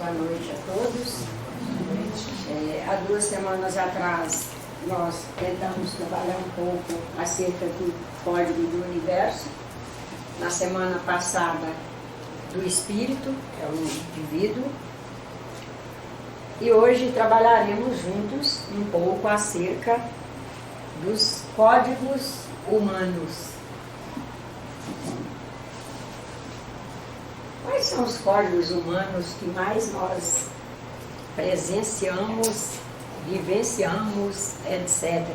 Boa noite a todos. Há 2 semanas atrás, nós tentamos trabalhar um pouco acerca do código do universo. Na semana passada, do espírito, que é o indivíduo. E hoje trabalharemos juntos um pouco acerca dos códigos humanos. Quais são os códigos humanos que mais nós presenciamos, vivenciamos, etc.?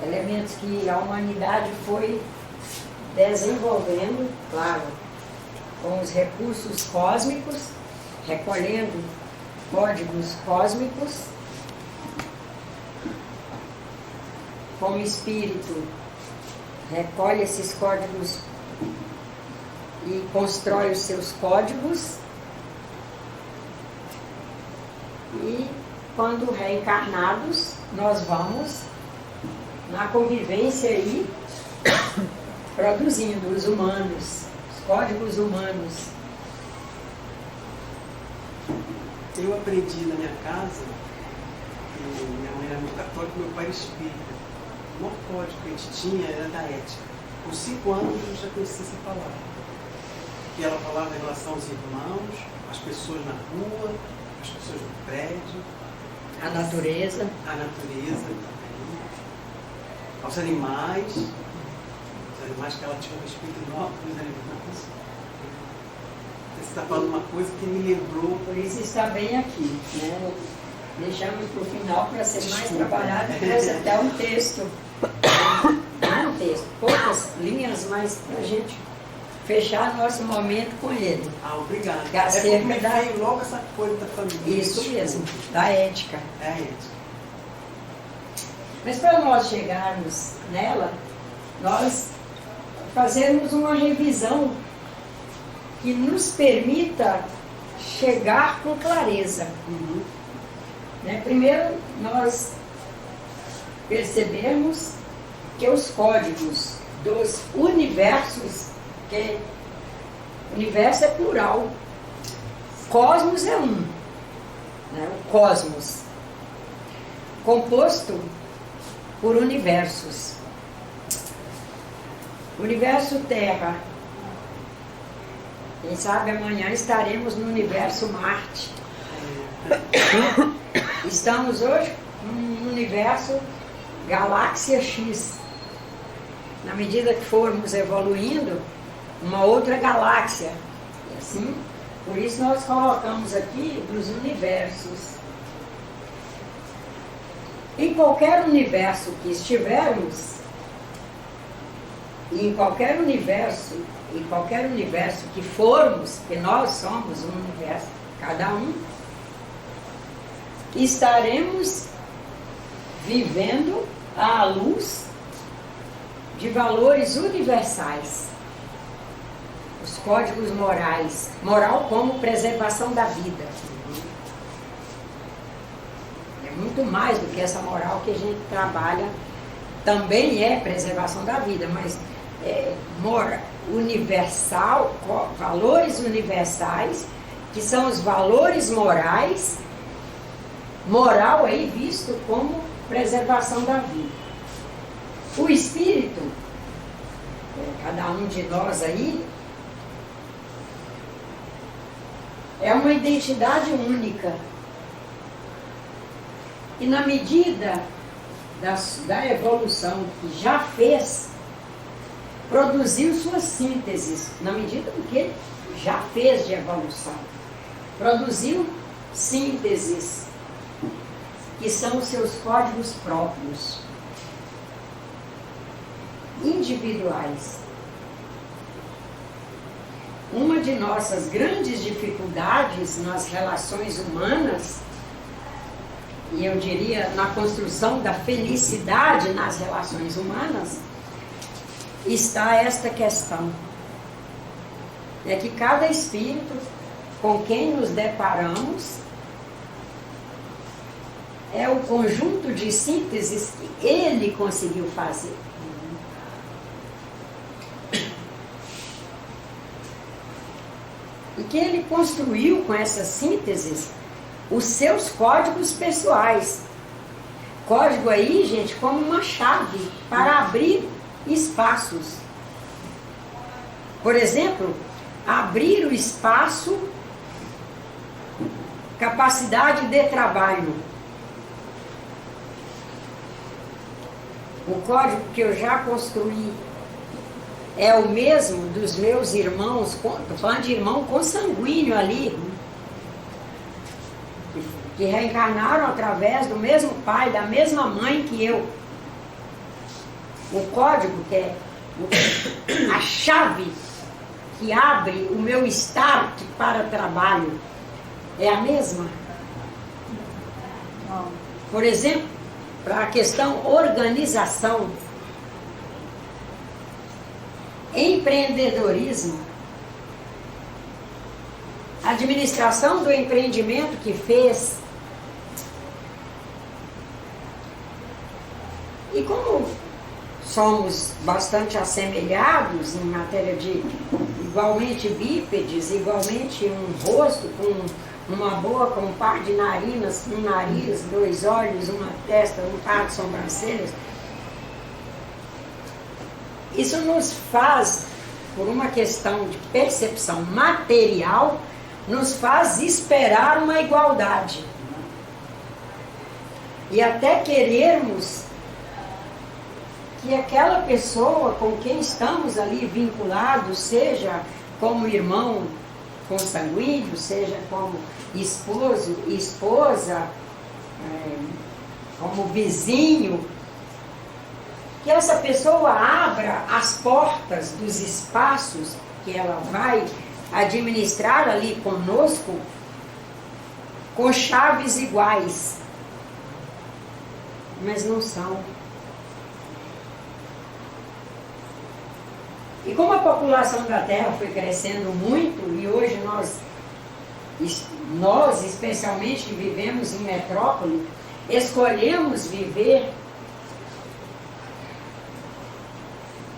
Elementos que a humanidade foi desenvolvendo, claro, com os recursos cósmicos, recolhendo códigos cósmicos, como espírito, recolhe esses códigos e constrói os seus códigos. E quando reencarnados, nós vamos na convivência aí produzindo os humanos, os códigos humanos. Eu aprendi na minha casa, minha mãe era muito católica, meu pai era espírita. O maior código que a gente tinha era da ética. Com 5 anos eu já conhecia essa palavra. Que ela falava em relação aos irmãos, às pessoas na rua, às pessoas no prédio. A natureza. A natureza também. Aos animais. Os animais que ela tinha um respeito enorme para os animais. Você está falando uma coisa que me lembrou. Por isso está bem aqui, né? Deixamos para o final para ser mais trabalhado, depois até um texto. Não um texto, poucas linhas, mas para a gente fechar nosso momento com ele. Ah, obrigado. Acerca da... veio logo essa coisa da família. Isso mesmo, da ética. É a ética. Mas para nós chegarmos nela, nós fazemos uma revisão que nos permita chegar com clareza. Primeiro, nós percebemos que os códigos dos universos, que universo é plural, cosmos é um, né? O cosmos, composto por universos. Universo Terra. Quem sabe amanhã estaremos no universo Marte. Estamos hoje no universo Galáxia X. Na medida que formos evoluindo, uma outra galáxia. E assim, por isso nós colocamos aqui os universos. Em qualquer universo que estivermos, e em qualquer universo que formos, que nós somos um universo, cada um, estaremos vivendo à luz de valores universais, os códigos morais, moral como preservação da vida. É muito mais do que essa moral que a gente trabalha, também é preservação da vida, mas universal, valores universais, que são os valores morais, moral aí visto como preservação da vida. O espírito, cada um de nós aí, é uma identidade única. E na medida da evolução que já fez, produziu suas sínteses, na medida do que ele já fez de evolução. Produziu sínteses, que são os seus códigos próprios, individuais. Uma de nossas grandes dificuldades nas relações humanas, e eu diria na construção da felicidade nas relações humanas, está esta questão. É que cada espírito com quem nos deparamos é o conjunto de sínteses que ele conseguiu fazer. e que ele construiu com essas sínteses os seus códigos pessoais. Código aí, gente, como uma chave para abrir espaços. Por exemplo, abrir o espaço, capacidade de trabalho. O código que eu já construí é o mesmo dos meus irmãos, estou falando de irmão consanguíneo ali, que reencarnaram através do mesmo pai, da mesma mãe que eu. O código que é a chave que abre o meu start para trabalho é a mesma. Por exemplo, para a questão organização, empreendedorismo, administração do empreendimento que fez. E como somos bastante assemelhados em matéria de igualmente bípedes, igualmente um rosto com uma boca, um par de narinas, um nariz, 2 olhos, uma testa, um par de sobrancelhas, isso nos faz, por uma questão de percepção material, nos faz esperar uma igualdade. E até querermos que aquela pessoa com quem estamos ali vinculados, seja como irmão consanguíneo, seja como esposo e esposa, como vizinho, que essa pessoa abra as portas dos espaços que ela vai administrar ali conosco com chaves iguais, mas não são. E como a população da Terra foi crescendo muito, e hoje nós especialmente que vivemos em metrópole, escolhemos viver,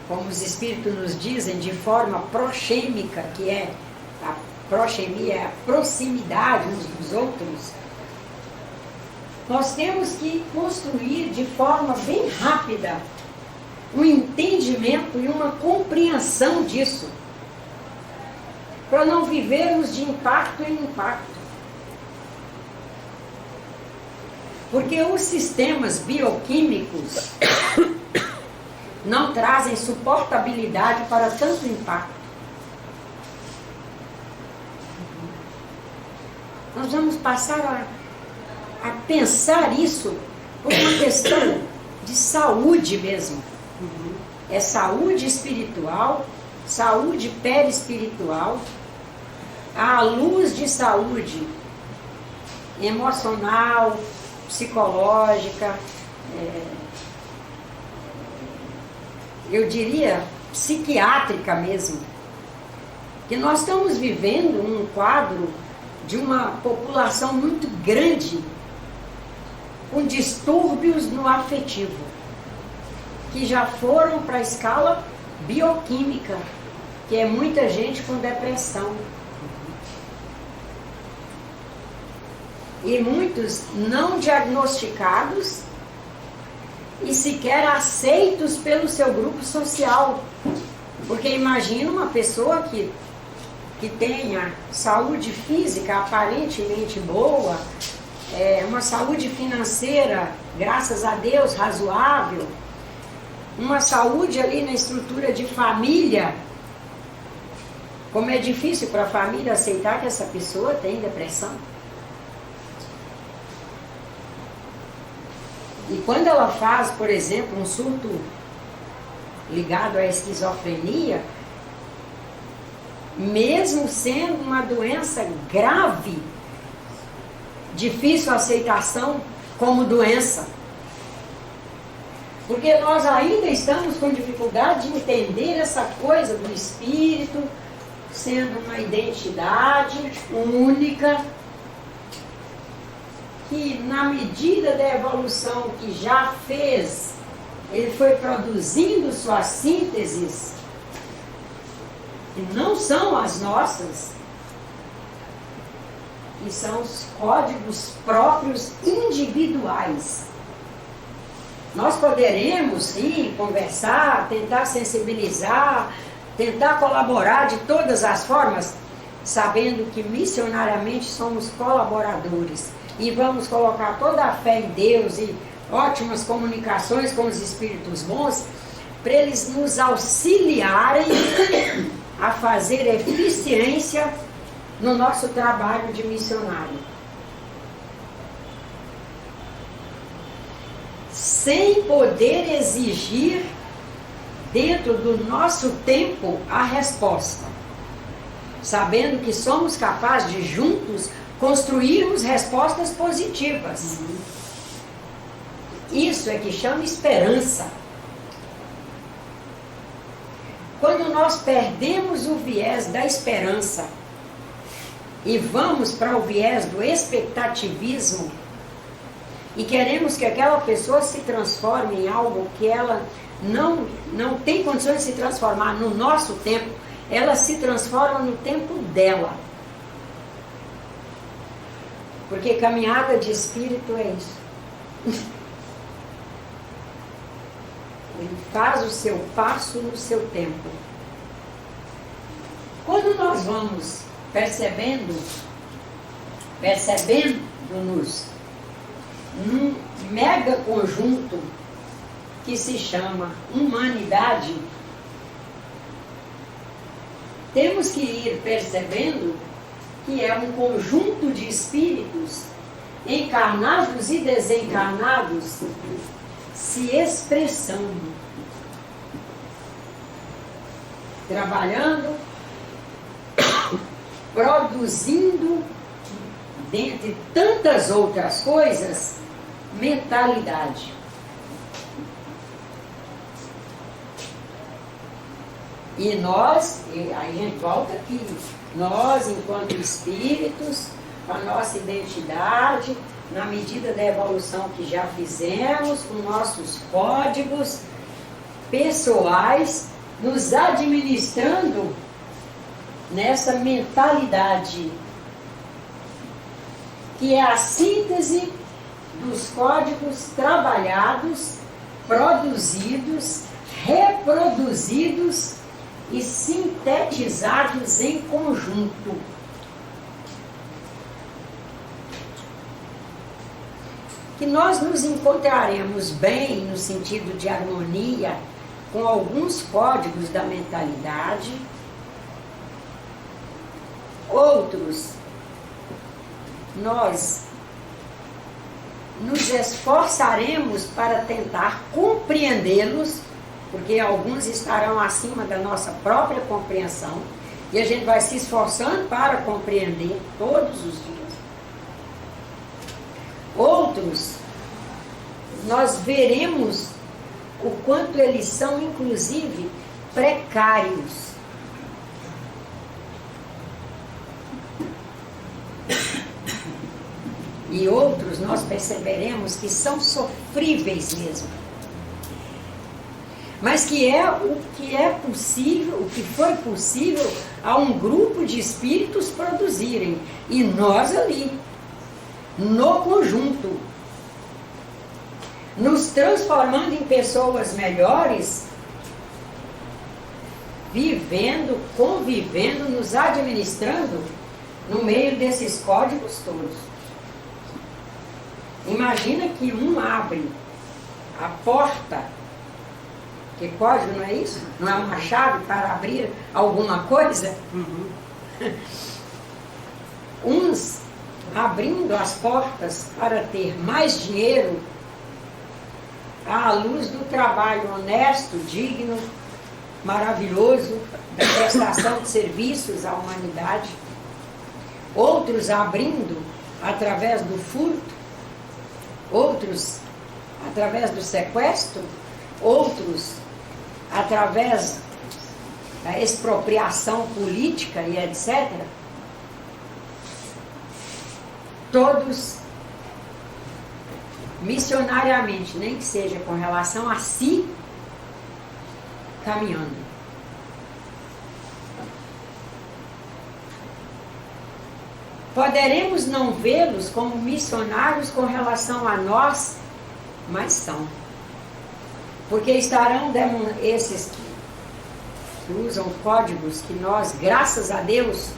como os espíritos nos dizem, de forma proxêmica, que é a proxemia, é a proximidade uns dos outros. Nós temos que construir de forma bem rápida um entendimento e uma compreensão disso, para não vivermos de impacto em impacto. Porque os sistemas bioquímicos não trazem suportabilidade para tanto impacto. Nós vamos passar a pensar isso por uma questão de saúde mesmo. É saúde espiritual, saúde perispiritual, à luz de saúde emocional, psicológica, eu diria psiquiátrica mesmo. Que nós estamos vivendo um quadro de uma população muito grande com distúrbios no afetivo, que já foram para a escala bioquímica, que é muita gente com depressão. E muitos não diagnosticados e sequer aceitos pelo seu grupo social. Porque imagina uma pessoa que tenha saúde física aparentemente boa, uma saúde financeira, graças a Deus, razoável, uma saúde ali na estrutura de família. Como é difícil para a família aceitar que essa pessoa tem depressão. E quando ela faz, por exemplo, um surto ligado à esquizofrenia, mesmo sendo uma doença grave, difícil aceitação como doença, porque nós ainda estamos com dificuldade de entender essa coisa do espírito sendo uma identidade única, que na medida da evolução que já fez, ele foi produzindo suas sínteses, que não são as nossas, que são os códigos próprios individuais. Nós poderemos, sim, conversar, tentar sensibilizar, tentar colaborar de todas as formas, sabendo que missionariamente somos colaboradores e vamos colocar toda a fé em Deus e ótimas comunicações com os espíritos bons, para eles nos auxiliarem a fazer eficiência no nosso trabalho de missionário. Sem poder exigir, dentro do nosso tempo, a resposta. Sabendo que somos capazes de, juntos, construirmos respostas positivas. Isso é que chama esperança. Quando nós perdemos o viés da esperança e vamos para o viés do expectativismo e queremos que aquela pessoa se transforme em algo que ela não tem condições de se transformar no nosso tempo, ela se transforma no tempo dela. Porque caminhada de espírito é isso. Ele faz o seu passo no seu tempo. Quando nós vamos percebendo-nos num mega conjunto que se chama humanidade, temos que ir percebendo que é um conjunto de espíritos encarnados e desencarnados se expressando, trabalhando, produzindo, dentre tantas outras coisas, mentalidade. E nós, aí a gente volta aqui, nós, enquanto espíritos, com a nossa identidade, na medida da evolução que já fizemos, com nossos códigos pessoais, nos administrando nessa mentalidade, que é a síntese dos códigos trabalhados, produzidos, reproduzidos e sintetizados em conjunto. Que nós nos encontraremos bem no sentido de harmonia com alguns códigos da mentalidade, outros nós nos esforçaremos para tentar compreendê-los, porque alguns estarão acima da nossa própria compreensão, e a gente vai se esforçando para compreender todos os dias. Outros, nós veremos o quanto eles são, inclusive, precários. E outros nós perceberemos que são sofríveis mesmo. Mas que é possível, o que foi possível a um grupo de espíritos produzirem. E nós ali, no conjunto, nos transformando em pessoas melhores, vivendo, convivendo, nos administrando no meio desses códigos todos. Imagina que um abre a porta, que código não é isso? Não é uma chave para abrir alguma coisa? Uns abrindo as portas para ter mais dinheiro à luz do trabalho honesto, digno, maravilhoso, da prestação de serviços à humanidade. Outros abrindo através do furto, outros através do sequestro, outros através da expropriação política e etc. Todos missionariamente, nem que seja com relação a si, caminhando. Poderemos não vê-los como missionários com relação a nós, mas são. Porque estarão esses que usam códigos que nós, graças a Deus,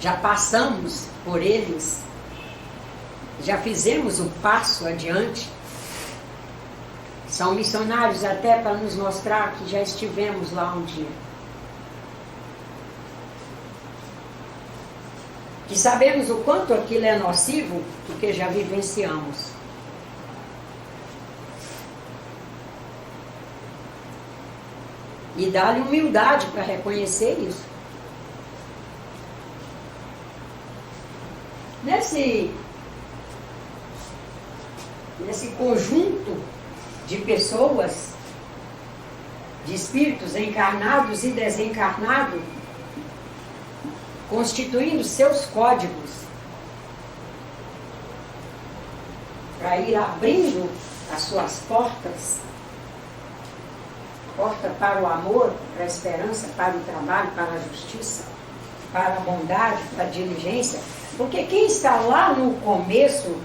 já passamos por eles, já fizemos um passo adiante. São missionários até para nos mostrar que já estivemos lá um dia. Que sabemos o quanto aquilo é nocivo, porque já vivenciamos. E dá-lhe humildade para reconhecer isso. Nesse conjunto de pessoas, de espíritos encarnados e desencarnados, constituindo seus códigos, para ir abrindo as suas portas, porta para o amor, para a esperança, para o trabalho, para a justiça, para a bondade, para a diligência, porque quem está lá no começo,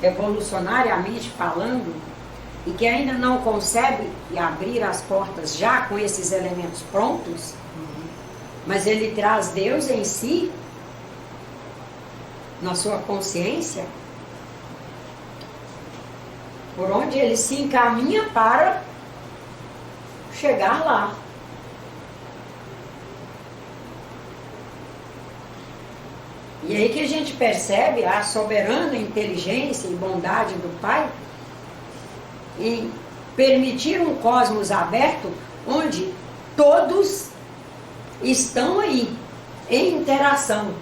evolucionariamente falando, e que ainda não consegue abrir as portas já com esses elementos prontos, mas ele traz Deus em si, na sua consciência, por onde ele se encaminha para chegar lá. E aí que a gente percebe a soberana inteligência e bondade do Pai em permitir um cosmos aberto onde todos estão aí, em interação.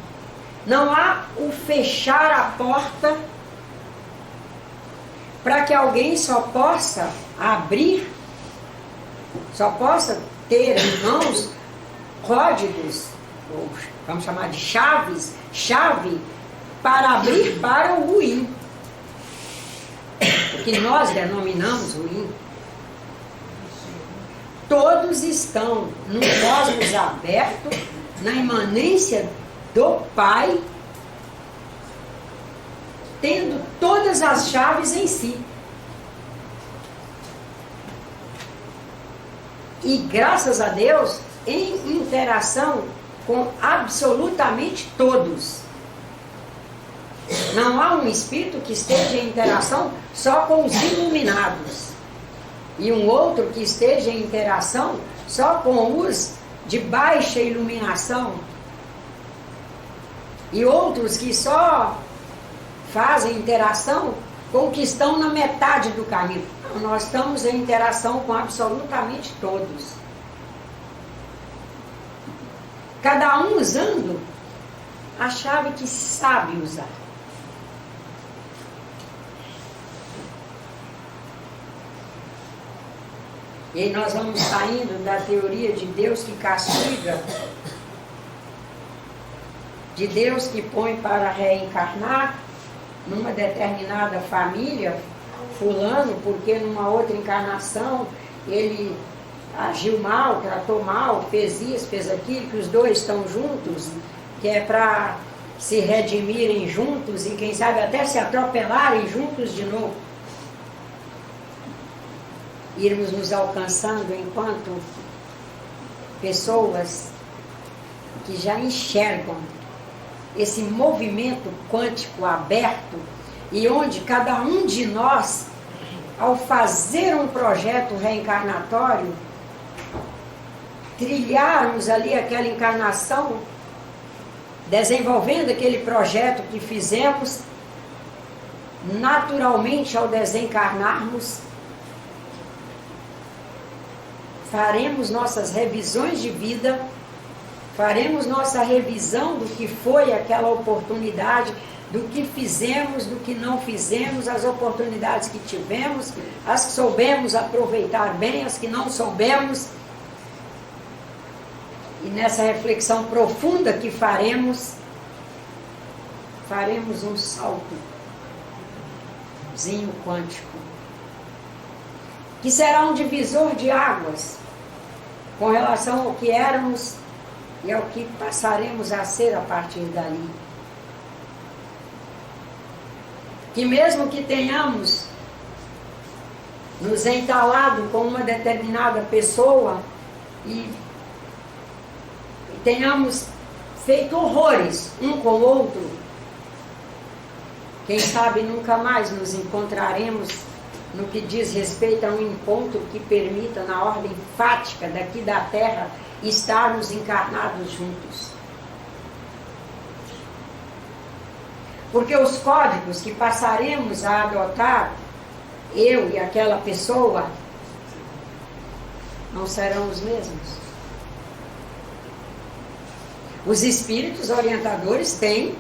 Não há o fechar a porta para que alguém só possa abrir, só possa ter em mãos códigos, ou vamos chamar de chaves, chave para abrir para o ruim, o que nós denominamos ruim. Todos estão num cosmos aberto, na imanência do Pai, tendo todas as chaves em si. E graças a Deus, em interação com absolutamente todos. Não há um espírito que esteja em interação só com os iluminados. E um outro que esteja em interação só com os de baixa iluminação. E outros que só fazem interação com o que estão na metade do caminho. Nós estamos em interação com absolutamente todos. Cada um usando a chave que sabe usar. E aí nós vamos saindo da teoria de Deus que castiga, de Deus que põe para reencarnar numa determinada família, fulano, porque numa outra encarnação ele agiu mal, tratou mal, fez isso, fez aquilo, que os dois estão juntos, que é para se redimirem juntos e quem sabe até se atropelarem juntos de novo. Irmos nos alcançando enquanto pessoas que já enxergam esse movimento quântico aberto e onde cada um de nós, ao fazer um projeto reencarnatório, trilharmos ali aquela encarnação, desenvolvendo aquele projeto que fizemos, naturalmente ao desencarnarmos, faremos nossas revisões de vida, faremos nossa revisão do que foi aquela oportunidade, do que fizemos, do que não fizemos, as oportunidades que tivemos, as que soubemos aproveitar bem, as que não soubemos. E nessa reflexão profunda que faremos um saltozinho quântico, que será um divisor de águas com relação ao que éramos e ao que passaremos a ser a partir dali. Que mesmo que tenhamos nos entalado com uma determinada pessoa e tenhamos feito horrores um com o outro, quem sabe nunca mais nos encontraremos no que diz respeito a um encontro que permita, na ordem fática daqui da Terra, estarmos encarnados juntos. Porque os códigos que passaremos a adotar, eu e aquela pessoa, não serão os mesmos. Os espíritos orientadores têm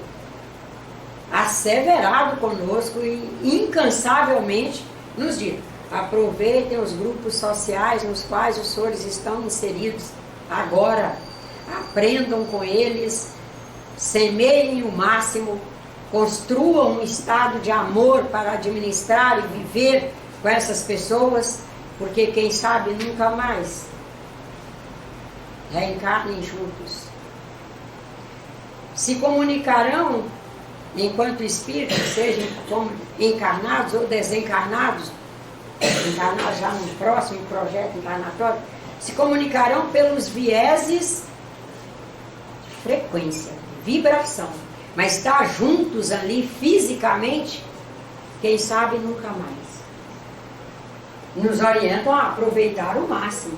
asseverado conosco e incansavelmente nos dito: aproveitem os grupos sociais nos quais os senhores estão inseridos agora, aprendam com eles, semeiem o máximo, construam um estado de amor para administrar e viver com essas pessoas, porque quem sabe nunca mais reencarnem juntos. Se comunicarão enquanto espíritos, sejam encarnados ou desencarnados, encarnados já no próximo projeto encarnatório, se comunicarão pelos vieses de frequência, vibração, mas estar juntos ali fisicamente, quem sabe nunca mais. Nos orientam a aproveitar o máximo,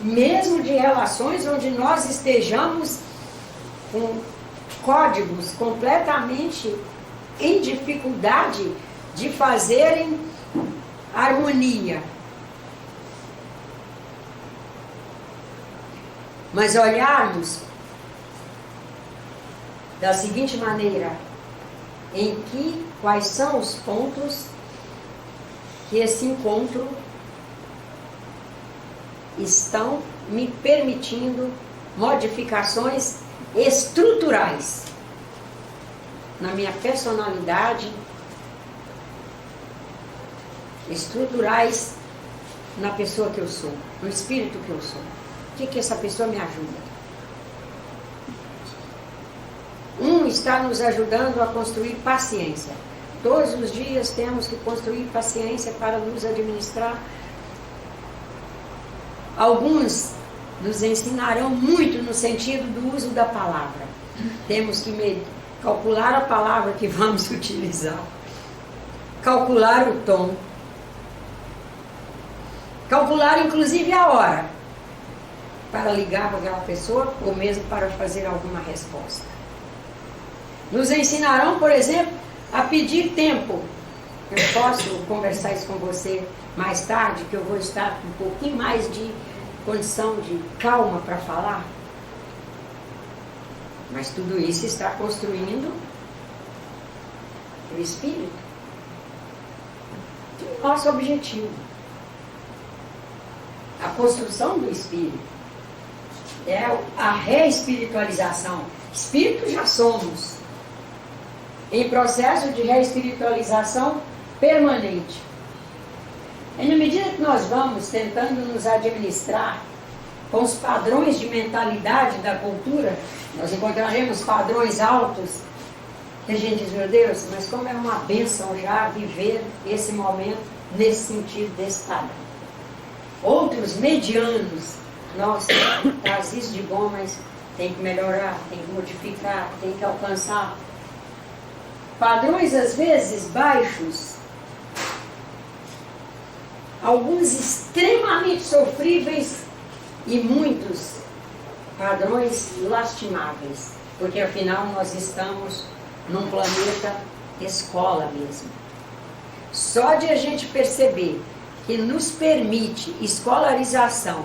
mesmo de relações onde nós estejamos com códigos completamente em dificuldade de fazerem harmonia. Mas olharmos da seguinte maneira: quais são os pontos que esse encontro estão me permitindo modificações estruturais na minha personalidade, estruturais na pessoa que eu sou, no espírito que eu sou. O que essa pessoa me ajuda? Está nos ajudando a construir paciência. Todos os dias temos que construir paciência para nos administrar. Alguns nos ensinarão muito no sentido do uso da palavra. Temos que calcular a palavra que vamos utilizar, calcular o tom, calcular inclusive a hora para ligar para aquela pessoa ou mesmo para fazer alguma resposta. Nos ensinarão, por exemplo, a pedir tempo. Eu posso conversar isso com você mais tarde, que eu vou estar com um pouquinho mais de condição de calma para falar. Mas tudo isso está construindo o espírito. Nosso objetivo. A construção do espírito é a reespiritualização. Espírito já somos, em processo de reespiritualização permanente. E na medida que nós vamos tentando nos administrar com os padrões de mentalidade da cultura, nós encontraremos padrões altos. Tem gente que diz: meu Deus, mas como é uma bênção já viver esse momento nesse sentido, desse padrão. Outros medianos: nossa, traz isso de bom, mas tem que melhorar, tem que modificar, tem que alcançar. Padrões às vezes baixos, alguns extremamente sofríveis e muitos padrões lastimáveis, porque afinal nós estamos num planeta escola mesmo. Só de a gente perceber que nos permite escolarização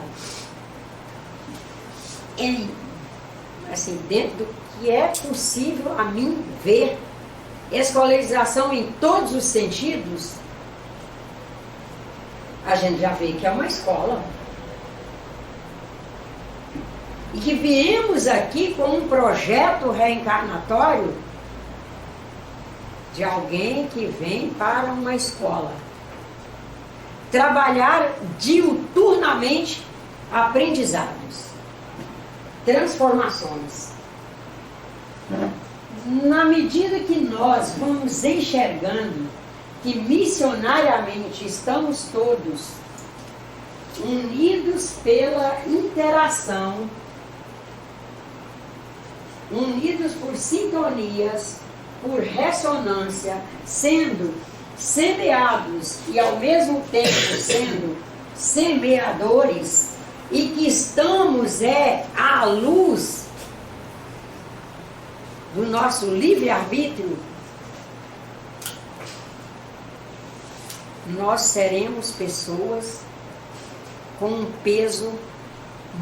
dentro do que é possível a mim ver, escolarização em todos os sentidos, a gente já vê que é uma escola. E que viemos aqui com um projeto reencarnatório de alguém que vem para uma escola. Trabalhar diuturnamente aprendizados. transformações. Na medida que nós vamos enxergando que missionariamente estamos todos unidos pela interação, unidos por sintonias, por ressonância, sendo semeados e ao mesmo tempo sendo semeadores, e que estamos à luz do nosso livre-arbítrio, nós seremos pessoas com um peso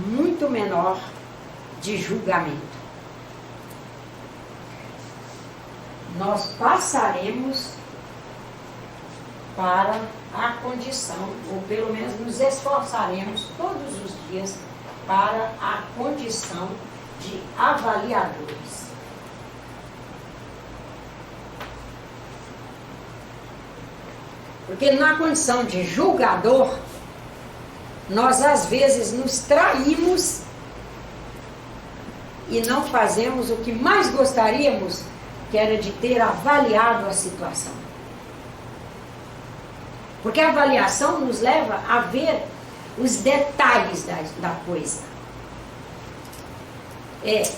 muito menor de julgamento. Nós passaremos para a condição, ou pelo menos nos esforçaremos todos os dias para a condição de avaliadores. Porque na condição de julgador, nós às vezes nos traímos e não fazemos o que mais gostaríamos, que era de ter avaliado a situação. Porque a avaliação nos leva a ver os detalhes da coisa.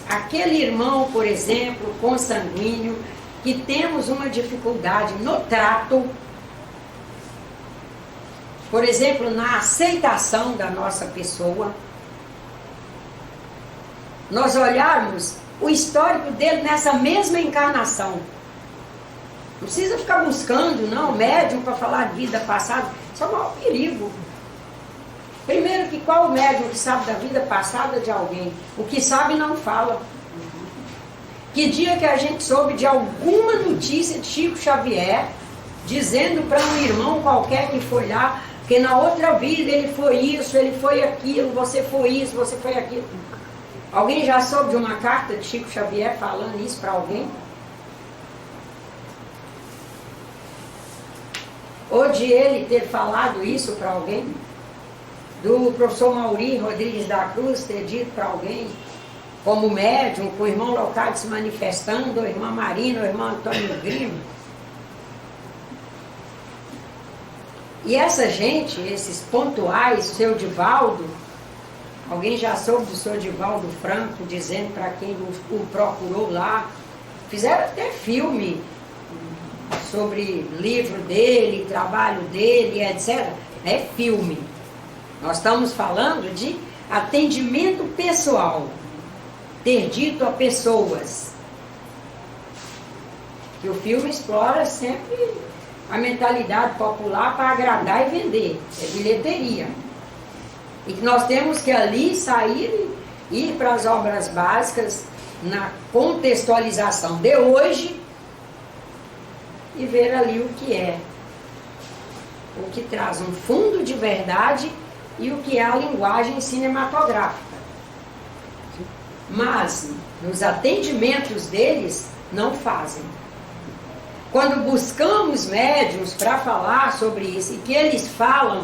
Aquele irmão, por exemplo, consanguíneo, que temos uma dificuldade no trato, por exemplo, na aceitação da nossa pessoa, nós olharmos o histórico dele nessa mesma encarnação. Não precisa ficar buscando, não, médium para falar de vida passada. Isso é o maior perigo. Primeiro, que qual médium que sabe da vida passada de alguém? O que sabe não fala. Que dia que a gente soube de alguma notícia de Chico Xavier dizendo para um irmão qualquer que foi lá que na outra vida ele foi isso, ele foi aquilo, você foi isso, você foi aquilo. Alguém já soube de uma carta de Chico Xavier falando isso para alguém? Ou de ele ter falado isso para alguém? Do professor Mauri Rodrigues da Cruz ter dito para alguém, como médium, com o irmão Leocádio se manifestando, ou a irmã Marina, ou o irmão Antônio Grimo. E essa gente, esses pontuais, o seu Divaldo, alguém já soube do seu Divaldo Franco, dizendo para quem o procurou lá, fizeram até filme sobre livro dele, trabalho dele, etc. É filme. Nós estamos falando de atendimento pessoal, ter dito a pessoas. Que o filme explora sempre a mentalidade popular para agradar e vender, é bilheteria. E que nós temos que ali sair e ir para as obras básicas na contextualização de hoje e ver ali o que traz um fundo de verdade e o que é a linguagem cinematográfica. Mas nos atendimentos deles não fazem. Quando buscamos médiuns para falar sobre isso, e que eles falam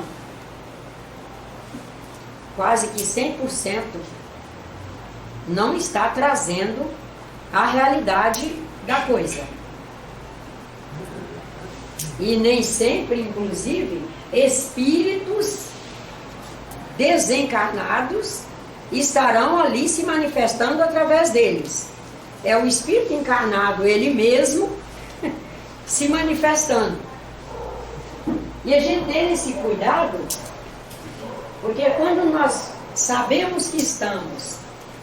quase que 100%, não está trazendo a realidade da coisa. E nem sempre, inclusive, espíritos desencarnados estarão ali se manifestando através deles. É o espírito encarnado, ele mesmo, se manifestando. E a gente tem esse cuidado, porque quando nós sabemos que estamos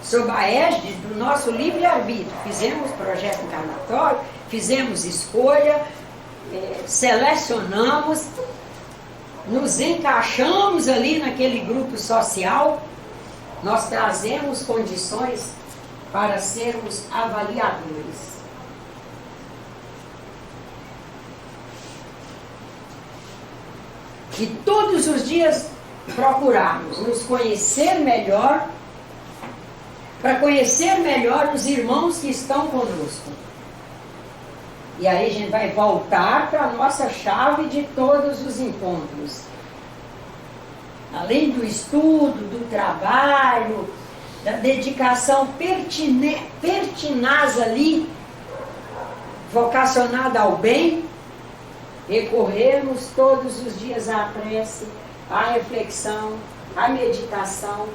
sob a égide do nosso livre-arbítrio, fizemos projeto encarnatório, fizemos escolha, selecionamos, nos encaixamos ali naquele grupo social, nós trazemos condições para sermos avaliadores. E todos os dias procurarmos nos conhecer melhor, para conhecer melhor os irmãos que estão conosco. E aí a gente vai voltar para a nossa chave de todos os encontros. Além do estudo, do trabalho, da dedicação pertinaz ali, vocacionada ao bem, recorrermos todos os dias à prece, à reflexão, à meditação,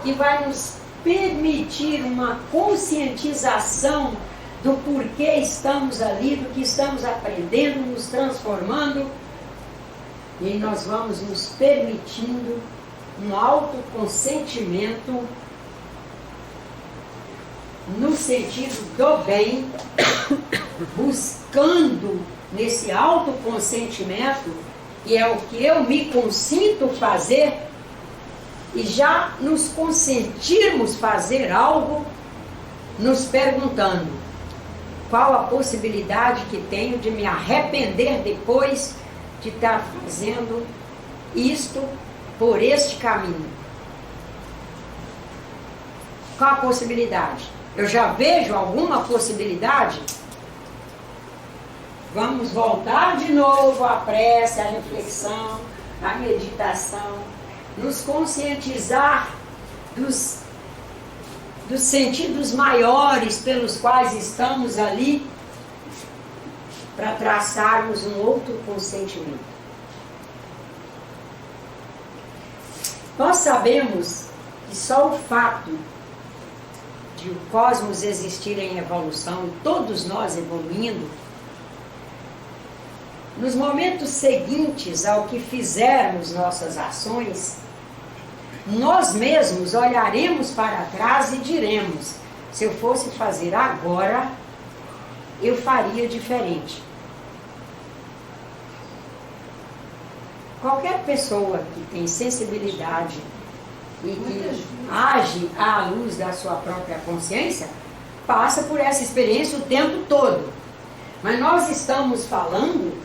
que vai nos permitir uma conscientização do porquê estamos ali, do que estamos aprendendo, nos transformando, e nós vamos nos permitindo um autoconsentimento no sentido do bem, buscando nesse autoconsentimento, que é o que eu me consinto fazer, e já nos consentirmos fazer algo, nos perguntando qual a possibilidade que tenho de me arrepender depois de estar fazendo isto por este caminho. Qual a possibilidade? Eu já vejo alguma possibilidade? Vamos voltar de novo à prece, à reflexão, à meditação, nos conscientizar dos sentidos maiores pelos quais estamos ali, para traçarmos um outro consentimento. Nós sabemos que só o fato de o cosmos existir em evolução, todos nós evoluindo, nos momentos seguintes ao que fizermos nossas ações, nós mesmos olharemos para trás e diremos: se eu fosse fazer agora, eu faria diferente. Qualquer pessoa que tem sensibilidade e que age à luz da sua própria consciência, passa por essa experiência o tempo todo. Mas nós estamos falando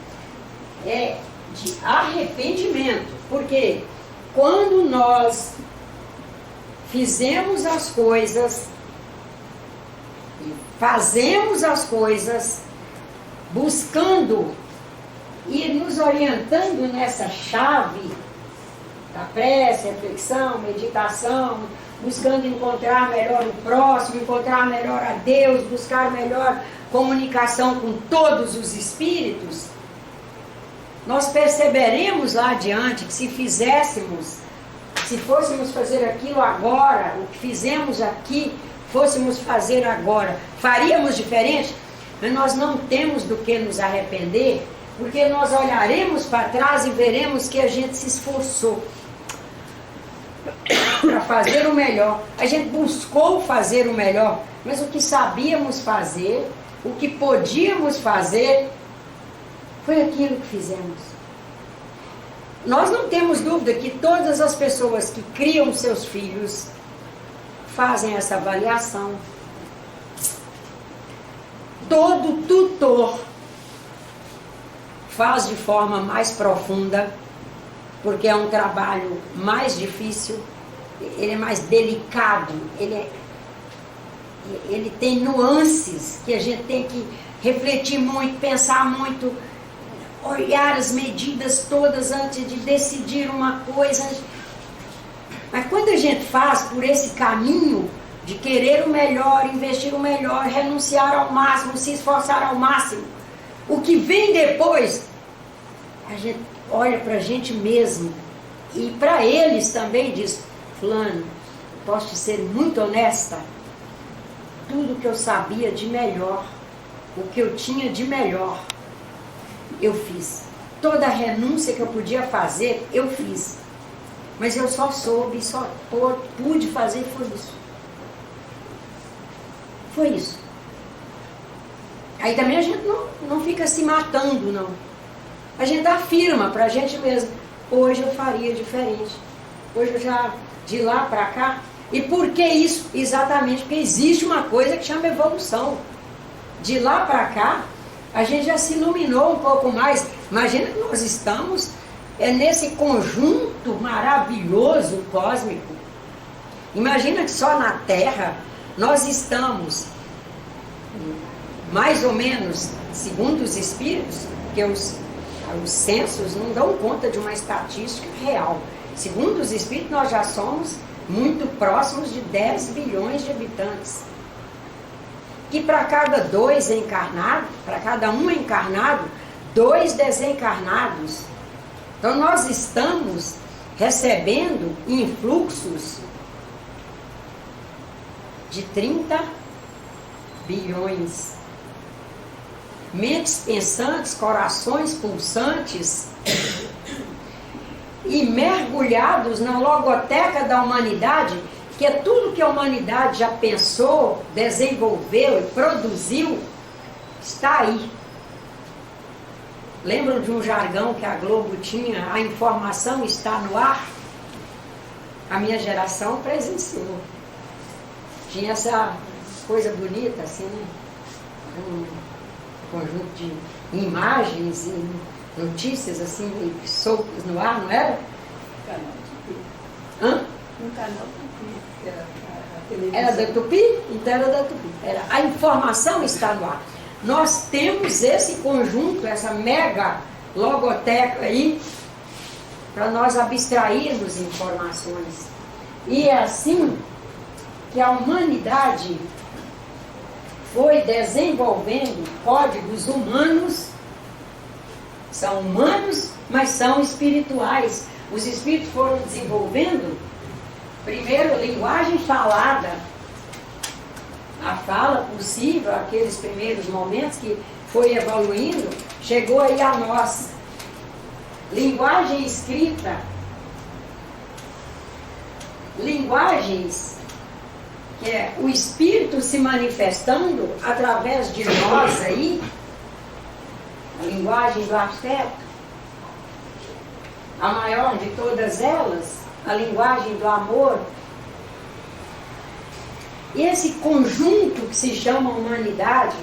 de arrependimento, porque quando nós fizemos as coisas, fazemos as coisas, buscando e nos orientando nessa chave da prece, reflexão, meditação, buscando encontrar melhor o próximo, encontrar melhor a Deus, buscar melhor comunicação com todos os espíritos, nós perceberemos lá adiante que se fôssemos fazer aquilo agora, o que fizemos aqui, fôssemos fazer agora, faríamos diferente? Mas nós não temos do que nos arrepender, porque nós olharemos para trás e veremos que a gente se esforçou para fazer o melhor. A gente buscou fazer o melhor, mas o que sabíamos fazer, o que podíamos fazer, foi aquilo que fizemos. Nós não temos dúvida que todas as pessoas que criam seus filhos fazem essa avaliação. Todo tutor faz de forma mais profunda, porque é um trabalho mais difícil, ele é mais delicado, ele tem nuances que a gente tem que refletir muito, pensar muito, olhar as medidas todas antes de decidir uma coisa. Mas quando a gente faz por esse caminho de querer o melhor, investir o melhor, renunciar ao máximo, se esforçar ao máximo, o que vem depois, a gente olha para a gente mesmo e para eles também diz: fulano, posso te ser muito honesta, tudo que eu sabia de melhor, o que eu tinha de melhor, eu fiz. Toda a renúncia que eu podia fazer, eu fiz. Mas eu só soube, só pude fazer, foi isso. Foi isso. Aí também a gente não fica se matando, não. A gente afirma para a gente mesmo: hoje eu faria diferente. Hoje eu já, de lá para cá. E por que isso? Exatamente porque existe uma coisa que chama evolução. De lá para cá, a gente já se iluminou um pouco mais. Imagina que nós estamos nesse conjunto maravilhoso cósmico. Imagina que só na Terra nós estamos, mais ou menos, segundo os espíritos, que os censos não dão conta de uma estatística real. Segundo os espíritos, nós já somos muito próximos de 10 bilhões de habitantes. Que para cada 2 encarnados, para cada um encarnado, 2 desencarnados. Então nós estamos recebendo influxos de 30 bilhões. Mentes pensantes, corações pulsantes e mergulhados na logoteca da humanidade, que é tudo que a humanidade já pensou, desenvolveu e produziu, está aí. Lembram de um jargão que a Globo tinha? A informação está no ar? A minha geração presenciou. Tinha essa coisa bonita, assim, né? Um conjunto de imagens e notícias, assim, soltas no ar, não era? Canal Tupi. Hã? Um canal Tupi, era a televisão. Era da Tupi? Então era da Tupi. A informação está no ar. Nós temos esse conjunto, essa mega logoteca aí, para nós abstrairmos informações. E é assim que a humanidade foi desenvolvendo códigos humanos, são humanos, mas são espirituais. Os espíritos foram desenvolvendo, primeiro, linguagem falada, a fala possível, aqueles primeiros momentos que foi evoluindo, chegou aí a nós. Linguagem escrita, linguagens que é o Espírito se manifestando através de nós aí, a linguagem do afeto, a maior de todas elas, a linguagem do amor. E esse conjunto que se chama humanidade,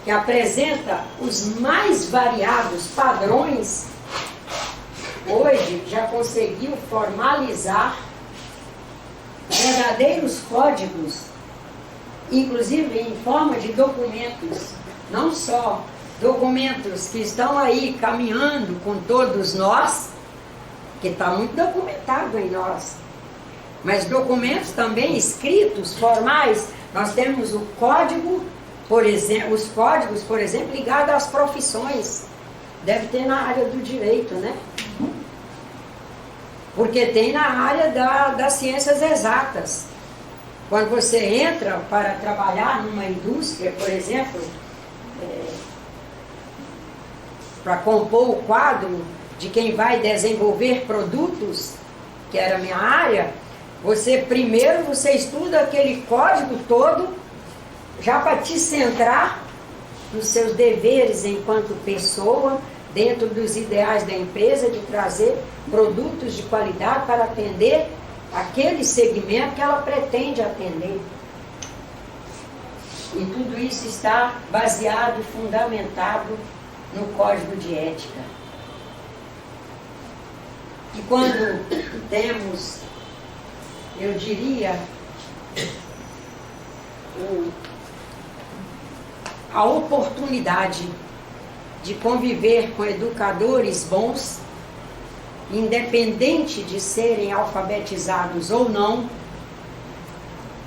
que apresenta os mais variados padrões, hoje já conseguiu formalizar verdadeiros códigos, inclusive em forma de documentos, não só documentos que estão aí caminhando com todos nós, que está muito documentado em nós, mas documentos também escritos, formais. Nós temos o código, por exemplo, os códigos, por exemplo, ligados às profissões. Deve ter na área do direito, né? Porque tem na área das ciências exatas. Quando você entra para trabalhar numa indústria, por exemplo, para compor o quadro de quem vai desenvolver produtos, que era a minha área, primeiro você estuda aquele código todo, já para te centrar nos seus deveres enquanto pessoa, dentro dos ideais da empresa, de trazer produtos de qualidade para atender aquele segmento que ela pretende atender. E tudo isso está baseado e fundamentado no Código de Ética. E quando temos, eu diria, a oportunidade de conviver com educadores bons, independente de serem alfabetizados ou não,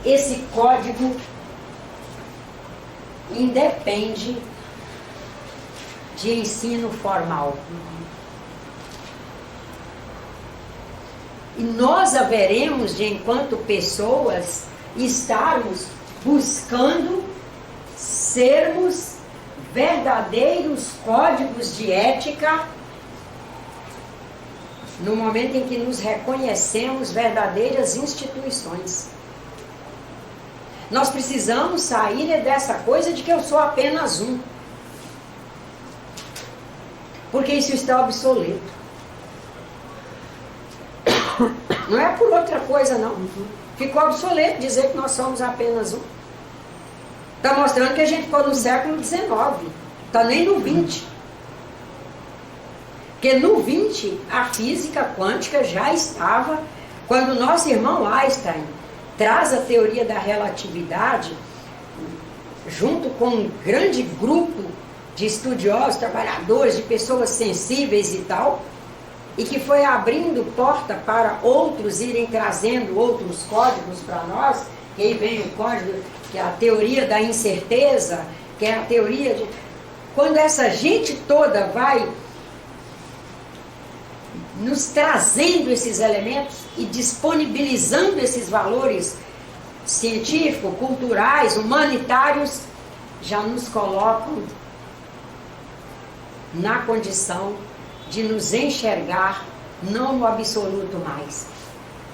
esse código independe de ensino formal. E nós haveremos de, enquanto pessoas, estarmos buscando sermos verdadeiros códigos de ética no momento em que nos reconhecemos verdadeiras instituições. Nós precisamos sair dessa coisa de que eu sou apenas um, porque isso está obsoleto. Não é por outra coisa, não. Ficou obsoleto dizer que nós somos apenas um. Está mostrando que a gente ficou no século XIX, está nem no XX. Porque no XX a física quântica já estava, quando o nosso irmão Einstein traz a teoria da relatividade, junto com um grande grupo de estudiosos, trabalhadores, de pessoas sensíveis e tal, e que foi abrindo porta para outros irem trazendo outros códigos para nós, que aí vem o código, que é a teoria da incerteza, que é a teoria de... Quando essa gente toda vai nos trazendo esses elementos e disponibilizando esses valores científicos, culturais, humanitários, já nos colocam na condição de nos enxergar não no absoluto mais,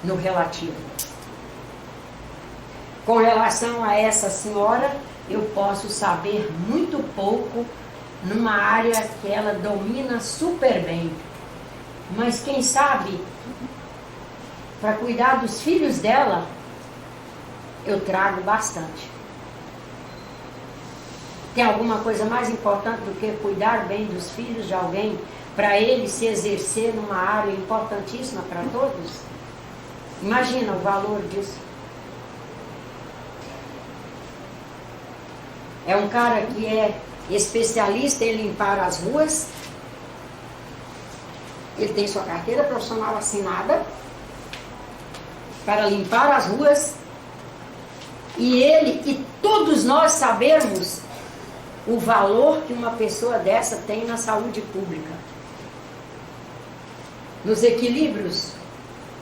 no relativo. Com relação a essa senhora, eu posso saber muito pouco numa área que ela domina super bem. Mas quem sabe, para cuidar dos filhos dela, eu trago bastante. Tem alguma coisa mais importante do que cuidar bem dos filhos de alguém, para ele se exercer numa área importantíssima para todos? Imagina o valor disso. É um cara que é especialista em limpar as ruas. Ele tem sua carteira profissional assinada para limpar as ruas. E ele e todos nós sabemos o valor que uma pessoa dessa tem na saúde pública, nos equilíbrios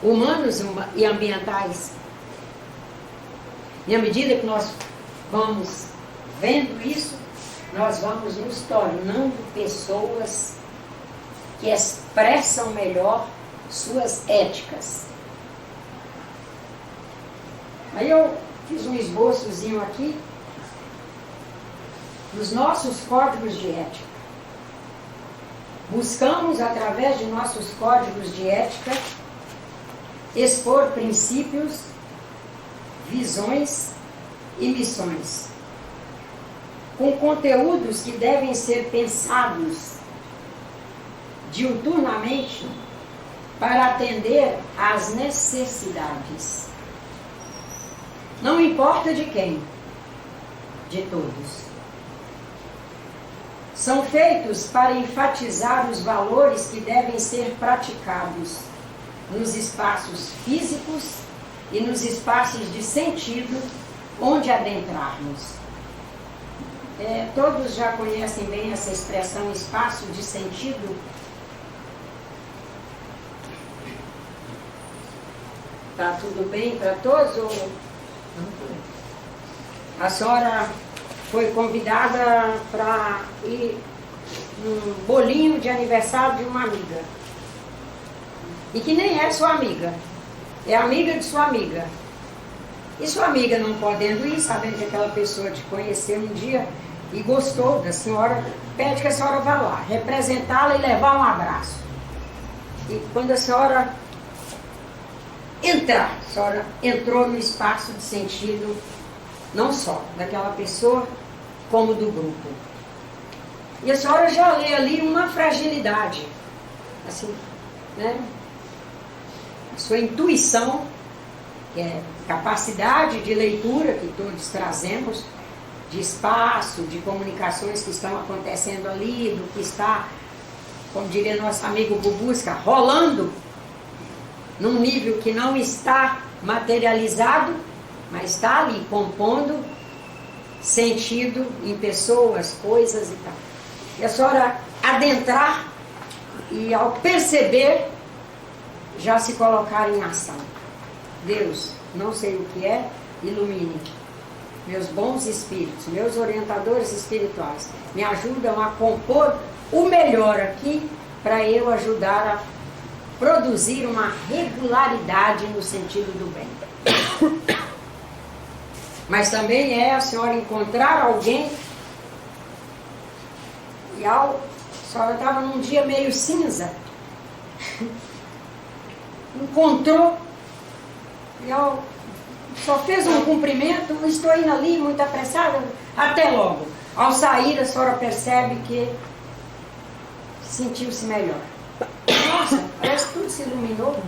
humanos e ambientais. E à medida que nós vamos vendo isso, nós vamos nos tornando pessoas que expressam melhor suas éticas. Aí eu fiz um esboçozinho aqui dos nossos códigos de ética. Buscamos, através de nossos códigos de ética, expor princípios, visões e missões, com conteúdos que devem ser pensados diuturnamente para atender às necessidades. Não importa de quem, de todos. São feitos para enfatizar os valores que devem ser praticados nos espaços físicos e nos espaços de sentido onde adentrarmos. Todos já conhecem bem essa expressão espaço de sentido? Tá tudo bem para todos? Ou... A senhora foi convidada para ir num bolinho de aniversário de uma amiga. E que nem é sua amiga. É amiga de sua amiga. E sua amiga não podendo ir, sabendo que aquela pessoa te conheceu um dia e gostou da senhora, pede que a senhora vá lá, representá-la e levar um abraço. E quando a senhora entrar, a senhora entrou no espaço de sentido não só daquela pessoa, como do grupo. E a senhora já lê ali uma fragilidade, assim, né? A sua intuição, que é capacidade de leitura que todos trazemos, de espaço, de comunicações que estão acontecendo ali, do que está, como diria nosso amigo Bubusca, rolando num nível que não está materializado, mas está ali compondo sentido em pessoas, coisas e tal. E a senhora adentrar e ao perceber já se colocar em ação. Deus, não sei o que é, ilumine. Meus bons espíritos, meus orientadores espirituais, me ajudam a compor o melhor aqui para eu ajudar a produzir uma regularidade no sentido do bem. Mas também é a senhora encontrar alguém e a senhora estava num dia meio cinza, encontrou e só fez um cumprimento, estou indo ali muito apressada, até logo. Ao sair a senhora percebe que sentiu-se melhor. Nossa, parece que tudo se iluminou.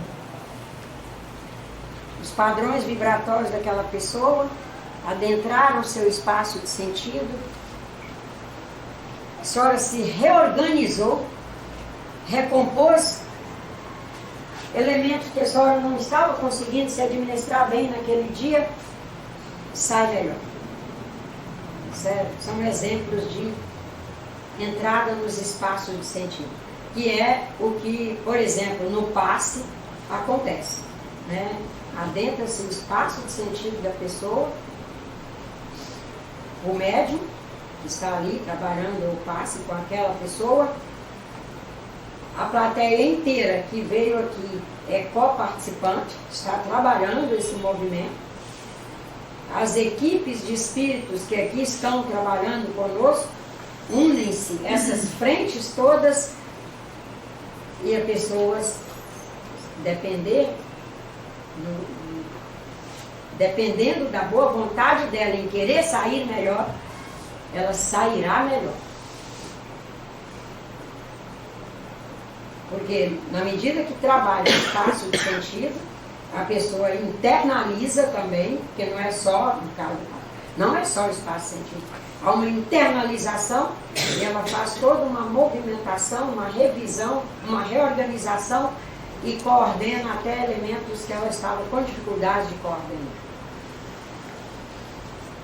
Os padrões vibratórios daquela pessoa adentraram o seu espaço de sentido. A senhora se reorganizou, recompôs elementos que a senhora não estava conseguindo se administrar bem naquele dia, sai melhor. Certo? São exemplos de entrada nos espaços de sentido, que é o que, por exemplo, no passe acontece, né? Adentra-se o espaço de sentido da pessoa, o médium que está ali trabalhando o passe com aquela pessoa, a plateia inteira que veio aqui é coparticipante, está trabalhando esse movimento, as equipes de espíritos que aqui estão trabalhando conosco, unem-se essas frentes todas e as pessoas dependendo da boa vontade dela em querer sair melhor, ela sairá melhor. Porque na medida que trabalha o espaço de sentido, a pessoa internaliza também, porque não é só, no caso, não é só o espaço de sentido. Há uma internalização e ela faz toda uma movimentação, uma revisão, uma reorganização e coordena até elementos que ela estava com dificuldade de coordenar.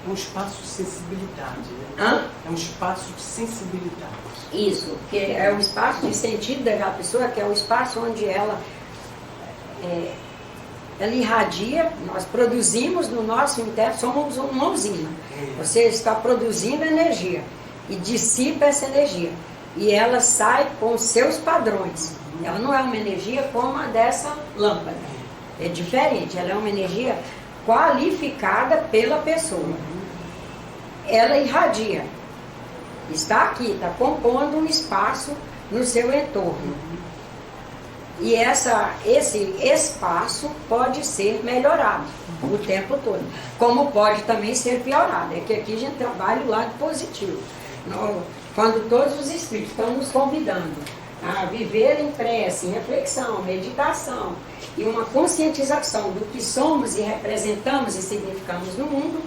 É um espaço de sensibilidade, né? Hã? É um espaço de sensibilidade. Isso, que é o espaço de sentido daquela pessoa, que é o espaço onde ela irradia, nós produzimos no nosso interno, somos uma usina. Você está produzindo energia e dissipa essa energia. E ela sai com seus padrões. Ela não é uma energia como a dessa lâmpada. É diferente, ela é uma energia qualificada pela pessoa. Ela irradia. Está aqui, está compondo um espaço no seu entorno. E esse espaço pode ser melhorado o tempo todo. Como pode também ser piorado. É que aqui a gente trabalha o lado positivo. Quando todos os espíritos estão nos convidando a viver em prece, em reflexão, meditação e uma conscientização do que somos e representamos e significamos no mundo,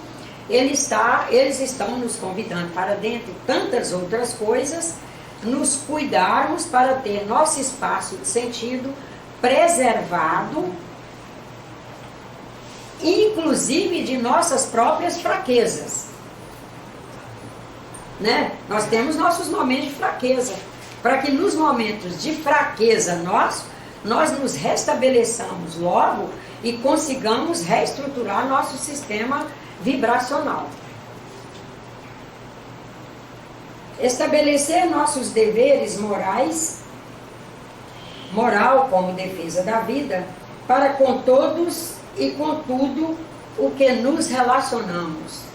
eles estão nos convidando para, dentre tantas outras coisas, nos cuidarmos para ter nosso espaço de sentido preservado, inclusive de nossas próprias fraquezas. Né? Nós temos nossos momentos de fraqueza, para que nos momentos de fraqueza nós nos restabeleçamos logo e consigamos reestruturar nosso sistema vibracional. Estabelecer nossos deveres morais, moral como defesa da vida, para com todos e com tudo o que nos relacionamos.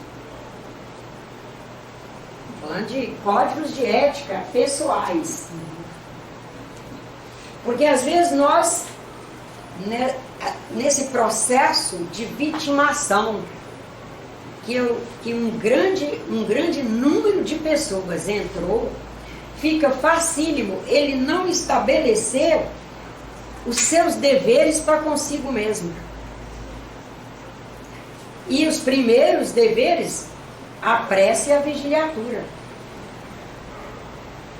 Falando de códigos de ética pessoais. Porque às vezes nós, nesse processo de vitimação, que um grande número de pessoas entrou, fica facílimo ele não estabelecer os seus deveres para consigo mesmo. E os primeiros deveres, a prece e a vigiliatura.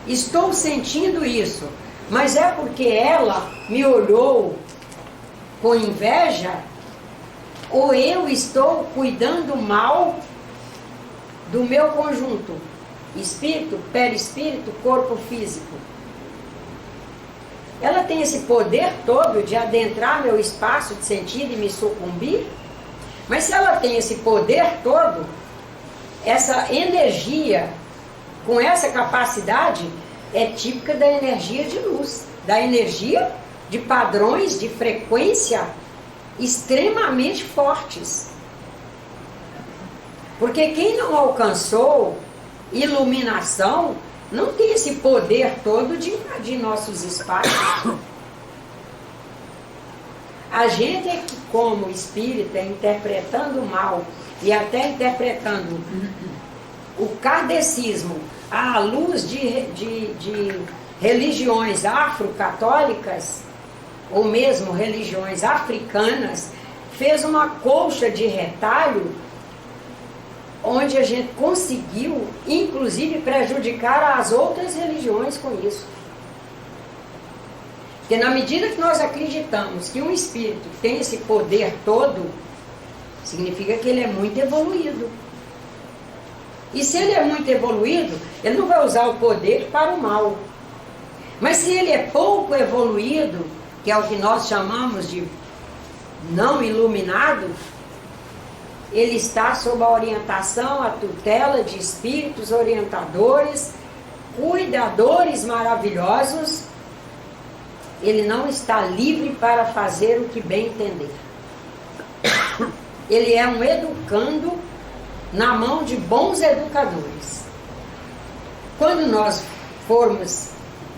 Estou sentindo isso, mas é porque ela me olhou com inveja? Ou eu estou cuidando mal do meu conjunto? Espírito, perispírito, corpo físico. Ela tem esse poder todo de adentrar meu espaço de sentido e me sucumbir? Mas se ela tem esse poder todo, essa energia, com essa capacidade, é típica da energia de luz, da energia de padrões de frequência extremamente fortes. Porque quem não alcançou iluminação não tem esse poder todo de invadir nossos espaços. A gente é que, como espírita, interpretando mal e até interpretando o kardecismo à luz de religiões afro-católicas, ou mesmo religiões africanas, fez uma colcha de retalho onde a gente conseguiu, inclusive, prejudicar as outras religiões com isso. Porque na medida que nós acreditamos que um espírito tem esse poder todo, significa que ele é muito evoluído. E se ele é muito evoluído, ele não vai usar o poder para o mal. Mas se ele é pouco evoluído, que é o que nós chamamos de não iluminado, ele está sob a orientação, a tutela de espíritos orientadores, cuidadores maravilhosos. Ele não está livre para fazer o que bem entender. Ele é um educando na mão de bons educadores. Quando nós formos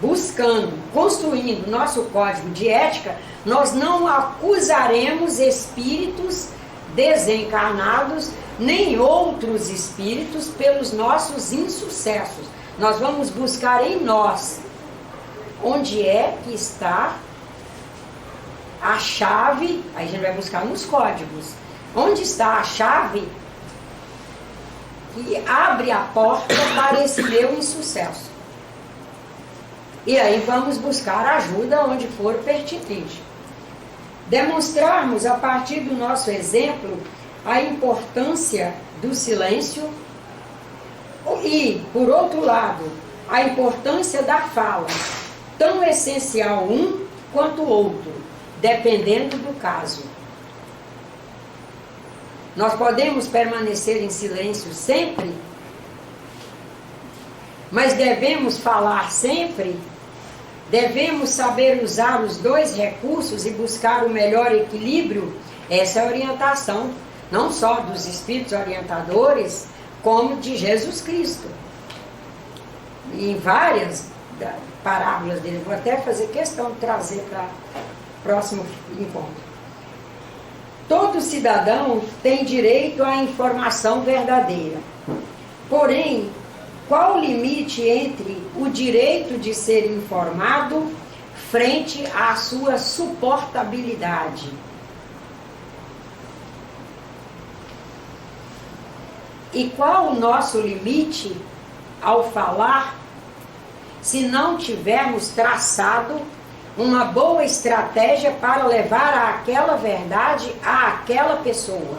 buscando, construindo nosso código de ética, nós não acusaremos espíritos desencarnados, nem outros espíritos pelos nossos insucessos. Nós vamos buscar em nós onde é que está a chave, aí a gente vai buscar nos códigos, onde está a chave que abre a porta para esse meu insucesso. E aí vamos buscar ajuda onde for pertinente. Demonstrarmos a partir do nosso exemplo a importância do silêncio e, por outro lado, a importância da fala, tão essencial um quanto o outro, dependendo do caso. Nós podemos permanecer em silêncio sempre, mas devemos falar sempre. Devemos saber usar os dois recursos e buscar o melhor equilíbrio. Essa é a orientação, não só dos espíritos orientadores, como de Jesus Cristo. Em várias parábolas dele, vou até fazer questão de trazer para o próximo encontro. Todo cidadão tem direito à informação verdadeira. Porém, qual o limite entre o direito de ser informado frente à sua suportabilidade? E qual o nosso limite ao falar se não tivermos traçado uma boa estratégia para levar aquela verdade àquela pessoa?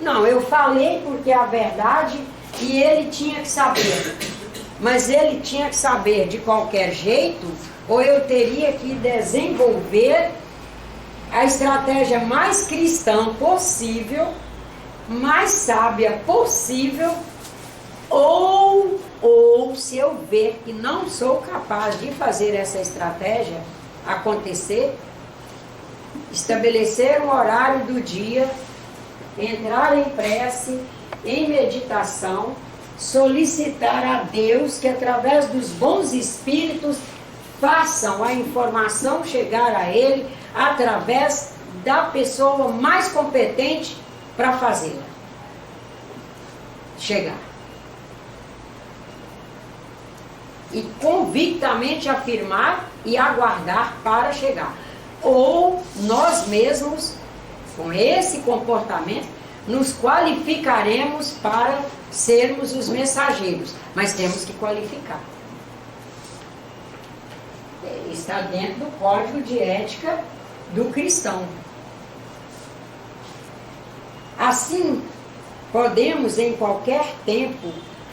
Não, eu falei porque é a verdade e ele tinha que saber. Mas ele tinha que saber de qualquer jeito, ou eu teria que desenvolver a estratégia mais cristã possível, mais sábia possível, ou se eu ver que não sou capaz de fazer essa estratégia acontecer, estabelecer um horário do dia, entrar em prece, em meditação, solicitar a Deus que através dos bons espíritos façam a informação chegar a ele através da pessoa mais competente para fazê-la chegar. E convictamente afirmar e aguardar para chegar. Ou nós mesmos, com esse comportamento, nos qualificaremos para sermos os mensageiros. Mas temos que qualificar. Está dentro do código de ética do cristão. Assim, podemos em qualquer tempo,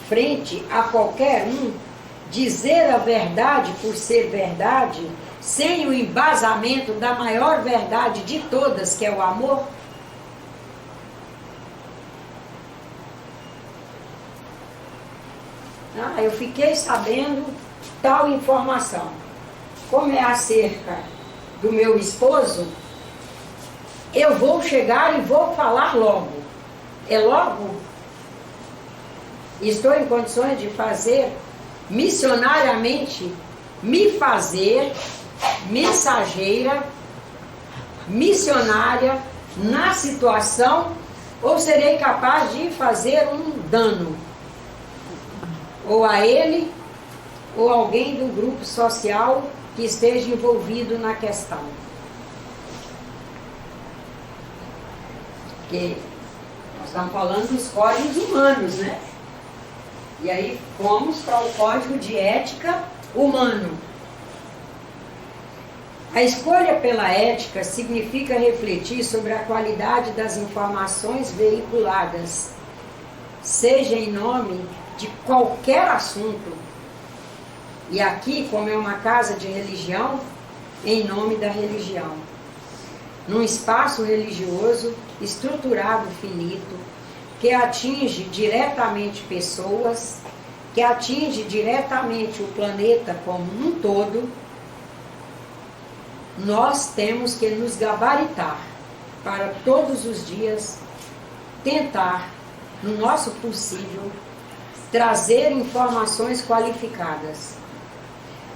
frente a qualquer um, dizer a verdade por ser verdade, sem o embasamento da maior verdade de todas, que é o amor? Eu fiquei sabendo tal informação. Como é acerca do meu esposo, eu vou chegar e vou falar logo. É logo? Estou em condições de fazer missionariamente, me fazer mensageira, missionária na situação, ou serei capaz de fazer um dano, ou a ele, ou alguém do grupo social que esteja envolvido na questão. Porque nós estamos falando dos códigos humanos, né? E aí fomos para o Código de Ética Humano. A escolha pela ética significa refletir sobre a qualidade das informações veiculadas, seja em nome de qualquer assunto. E aqui, como é uma casa de religião, em nome da religião. Num espaço religioso estruturado finito, que atinge diretamente pessoas, que atinge diretamente o planeta como um todo, nós temos que nos gabaritar para todos os dias tentar, no nosso possível, trazer informações qualificadas,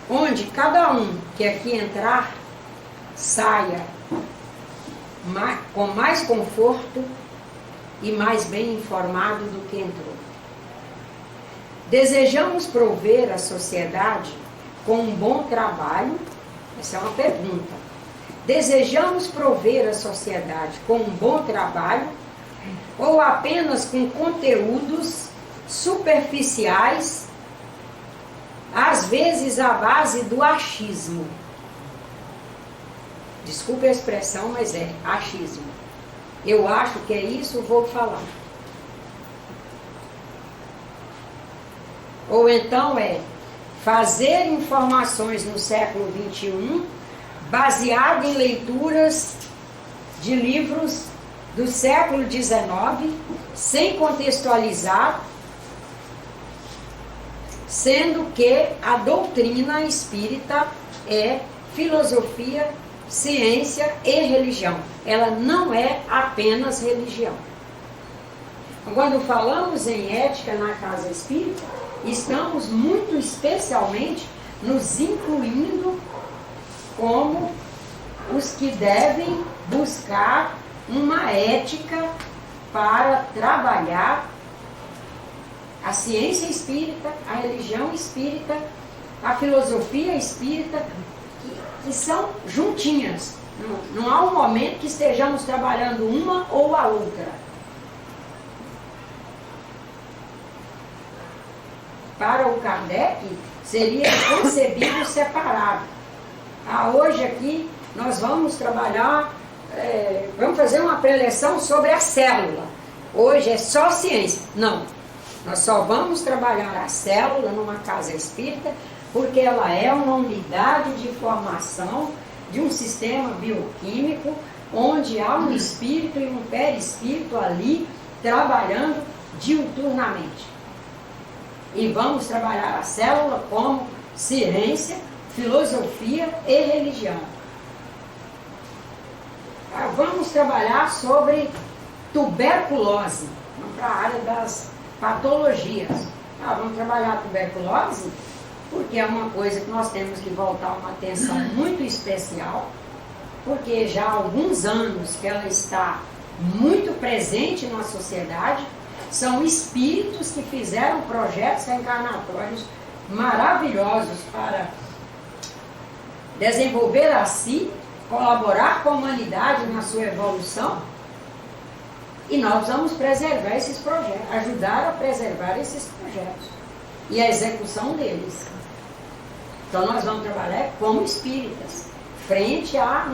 onde cada um que aqui entrar saia com mais conforto e mais bem informado do que entrou. Desejamos prover a sociedade com um bom trabalho. Essa é uma pergunta. Desejamos prover a sociedade com um bom trabalho ou apenas com conteúdos superficiais, às vezes à base do achismo? Desculpe a expressão, mas é achismo. Eu acho que é isso, vou falar. Ou então é fazer informações no século XXI baseado em leituras de livros do século XIX, sem contextualizar, sendo que a doutrina espírita é filosofia, ciência e religião. Ela não é apenas religião. Quando falamos em ética na casa espírita, estamos muito especialmente nos incluindo como os que devem buscar uma ética para trabalhar a ciência espírita, a religião espírita, a filosofia espírita, que são juntinhas. Não há um momento que estejamos trabalhando uma ou a outra. Para o Kardec, seria concebido separado. Hoje aqui nós vamos trabalhar, vamos fazer uma preleção sobre a célula. Hoje é só ciência. Não, nós só vamos trabalhar a célula numa casa espírita, porque ela é uma unidade de formação de um sistema bioquímico, onde há um espírito e um perispírito ali trabalhando diuturnamente. E vamos trabalhar a célula como ciência, filosofia e religião. Vamos trabalhar sobre tuberculose, vamos para a área das patologias. Vamos trabalhar a tuberculose porque é uma coisa que nós temos que voltar uma atenção muito especial, porque já há alguns anos que ela está muito presente na sociedade. São espíritos que fizeram projetos reencarnatórios maravilhosos para desenvolver a si, colaborar com a humanidade na sua evolução. E nós vamos preservar esses projetos, ajudar a preservar esses projetos e a execução deles. Então nós vamos trabalhar como espíritas, frente a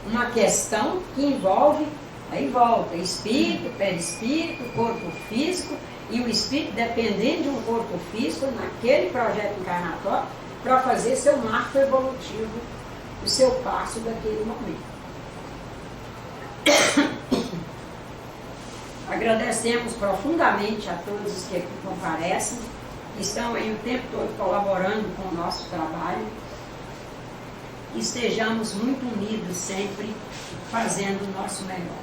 uma questão que envolve, aí volta, espírito, perispírito, corpo físico, e o espírito dependendo de um corpo físico naquele projeto encarnatório para fazer seu marco evolutivo, o seu passo daquele momento. Agradecemos profundamente a todos os que aqui comparecem, que estão aí o tempo todo colaborando com o nosso trabalho. Estejamos muito unidos sempre, fazendo o nosso melhor.